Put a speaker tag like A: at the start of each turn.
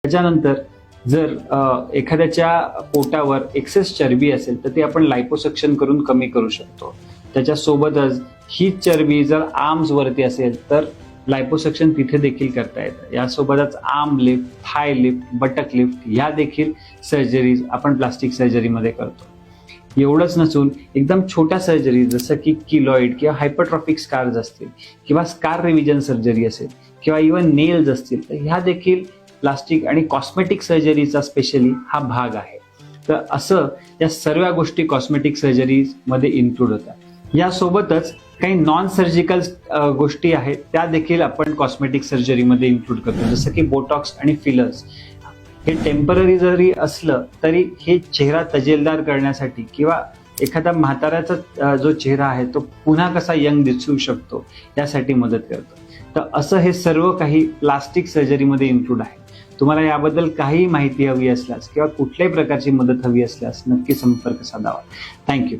A: त्याच्यानंतर जर एखाद्याच्या पोटावर एक्सेस चरबी असेल तर ती आपण लायपोसक्शन करून कमी करू शकतो. त्याच्यासोबतच ही चरबी जर आर्म्स वरती असेल तर लायपोसक्शन तिथे देखील करता येतं. यासोबतच आर्म लिफ्ट, थाय लिफ्ट, बटक लिफ्ट ह्या देखील सर्जरीज आपण प्लास्टिक सर्जरीमध्ये करतो. एवढंच नसून एकदम छोट्या सर्जरी जसं की किलॉइड किंवा हायपरट्रॉफिक स्कार्स असतील किंवा स्कार रिव्हिजन सर्जरी असेल किंवा इव्हन नेल्स असतील तर ह्या देखील प्लास्टिक आणि कॉस्मेटिक सर्जरीचा स्पेशली हा भाग आहे. तर असं या सर्व गोष्टी कॉस्मेटिक सर्जरीमध्ये इन्क्लूड होतात. यासोबतच काही नॉन सर्जिकल गोष्टी आहेत त्या देखील आपण कॉस्मेटिक सर्जरीमध्ये इन्क्लूड करतो, जसं की बोटॉक्स आणि फिलर्स. हे टेम्पररी जरी असलं तरी हे चेहरा तजेलदार करण्यासाठी किंवा एखादा म्हाताऱ्याचा जो चेहरा आहे तो पुन्हा कसा यंग दिसू शकतो यासाठी मदत करतो. तर असं हे सर्व काही प्लास्टिक सर्जरीमध्ये इन्क्लूड आहे. तुम्हाला याबद्दल काही माहिती हवी असल्यास किंवा कुठल्याही प्रकारची मदत हवी असल्यास नक्की संपर्क साधावा. थँक्यू.